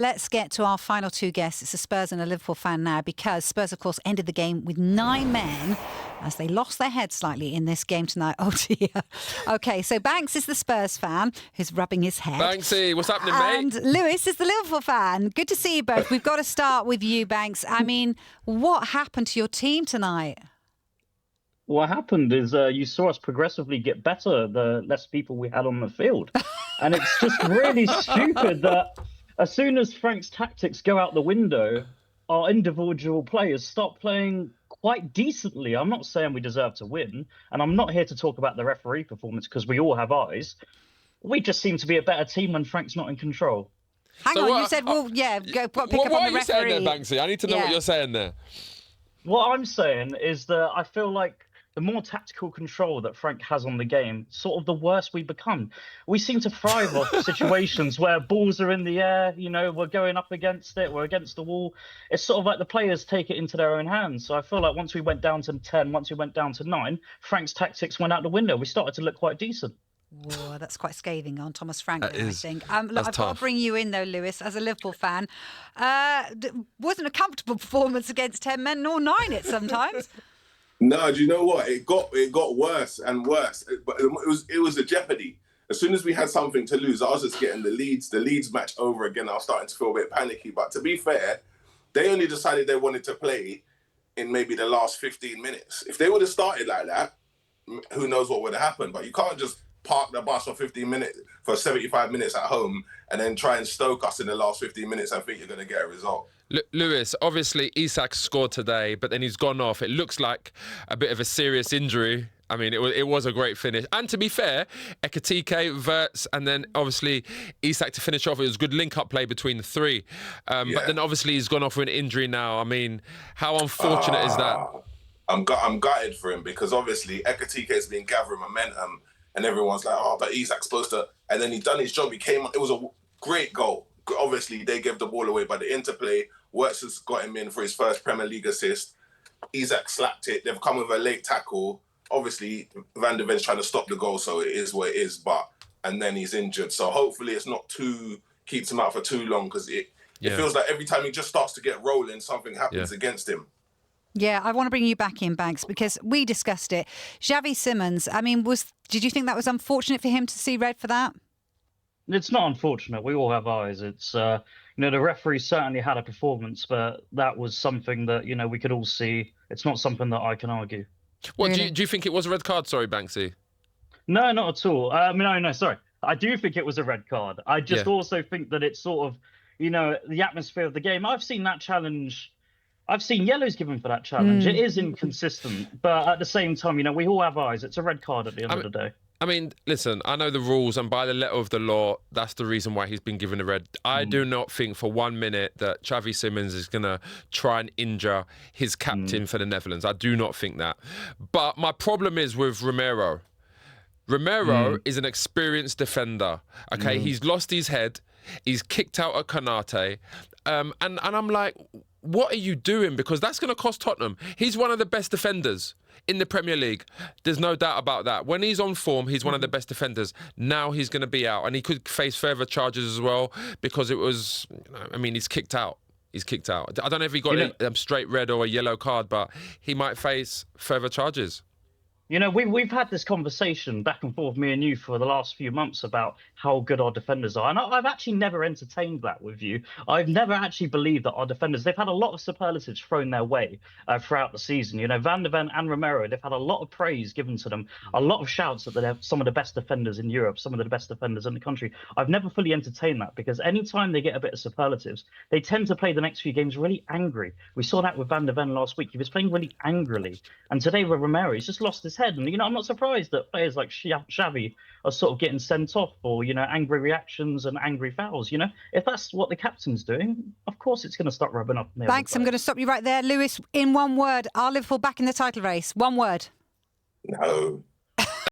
Let's get to our final two guests. It's a Spurs and a Liverpool fan now, because Spurs, of course, ended the game with 9 men as they lost their heads slightly in this game tonight. Oh, dear. OK, so Banks is the Spurs fan who's rubbing his head. Banksy, what's happening, mate? And Lewis is the Liverpool fan. Good to see you both. We've got to start with you, Banks. I mean, what happened to your team tonight? What happened is you saw us progressively get better the less people we had on the field. And it's just really stupid that as soon as Frank's tactics go out the window, our individual players start playing quite decently. I'm not saying we deserve to win, and I'm not here to talk about the referee performance because we all have eyes. We just seem to be a better team when Frank's not in control. Hang on, you said, well, yeah, go pick up on the referee. What are you saying there, Banksy? I need to know what you're saying there. What I'm saying is that I feel like the more tactical control that Frank has on the game, sort of the worse we become. We seem to thrive off situations where balls are in the air, you know, we're going up against it, we're against the wall. It's sort of like the players take it into their own hands. So I feel like once we went down to 10, once we went down to 9, Frank's tactics went out the window. We started to look quite decent. Whoa, that's quite scathing on Thomas Frank, I think. Look, I've got to bring you in, though, Lewis, as a Liverpool fan. Wasn't a comfortable performance against 10 men, nor 9 it sometimes. No, do you know what? It got worse and worse. But it was a jeopardy. As soon as we had something to lose, I was just getting the Leeds match over again. I was starting to feel a bit panicky. But to be fair, they only decided they wanted to play in maybe the last 15 minutes. If they would have started like that, who knows what would have happened. But you can't just park the bus for 75 minutes at home and then try and stoke us in the last 15 minutes and think you're going to get a result. Lewis, obviously Isak scored today, but then he's gone off. It looks like a bit of a serious injury. I mean, it was a great finish. And to be fair, Ekitike, Verts, and then obviously Isak to finish off. It was good link-up play between the three. But then obviously he's gone off with an injury now. I mean, how unfortunate is that? I'm gutted for him because obviously Ekitike has been gathering momentum and everyone's like, oh, but Isak's supposed to... And then he done his job. He came... It was a great goal. Obviously, they gave the ball away by the interplay. Wirtz has got him in for his first Premier League assist. Isak slapped it. They've come with a late tackle. Obviously, Van de Ven's trying to stop the goal, so it is what it is. And then he's injured. So hopefully it's not keeps him out for too long because it feels like every time he just starts to get rolling, something happens against him. Yeah, I want to bring you back in, Banks, because we discussed it. Xavi Simons, I mean, did you think that was unfortunate for him to see red for that? It's not unfortunate. We all have eyes. It's, the referee certainly had a performance, but that was something that, we could all see. It's not something that I can argue. What, really? do you think it was a red card? Sorry, Banksy. No, not at all. No, sorry. I do think it was a red card. I just also think that it's sort of, the atmosphere of the game. I've seen that challenge. I've seen yellows given for that challenge. It is inconsistent, but at the same time, we all have eyes. It's a red card at the end of the day. I mean, listen, I know the rules, and by the letter of the law, that's the reason why he's been given a red. I do not think for 1 minute that Xavi Simons is going to try and injure his captain for the Netherlands. I do not think that. But my problem is with Romero. Romero is an experienced defender. Okay, he's lost his head. He's kicked out at Konate. And I'm like, what are you doing? Because that's going to cost Tottenham. He's one of the best defenders in the Premier League. There's no doubt about that. When he's on form, he's one of the best defenders. Now he's going to be out, and he could face further charges as well because it was, he's kicked out. He's kicked out. I don't know if he got a straight red or a yellow card, but he might face further charges. We've had this conversation back and forth, me and you, for the last few months about how good our defenders are. And I've actually never entertained that with you. I've never actually believed that our defenders, they've had a lot of superlatives thrown their way throughout the season. Van de Ven and Romero, they've had a lot of praise given to them, a lot of shouts that they're some of the best defenders in Europe, some of the best defenders in the country. I've never fully entertained that because anytime they get a bit of superlatives, they tend to play the next few games really angry. We saw that with Van de Ven last week. He was playing really angrily. And today with Romero, he's just lost his head. And, I'm not surprised that players like Xavi are sort of getting sent off for, angry reactions and angry fouls. If that's what the captain's doing, of course it's going to start rubbing off. Thanks. I'm going to stop you right there. Lewis, in one word, are Liverpool back in the title race? One word. No.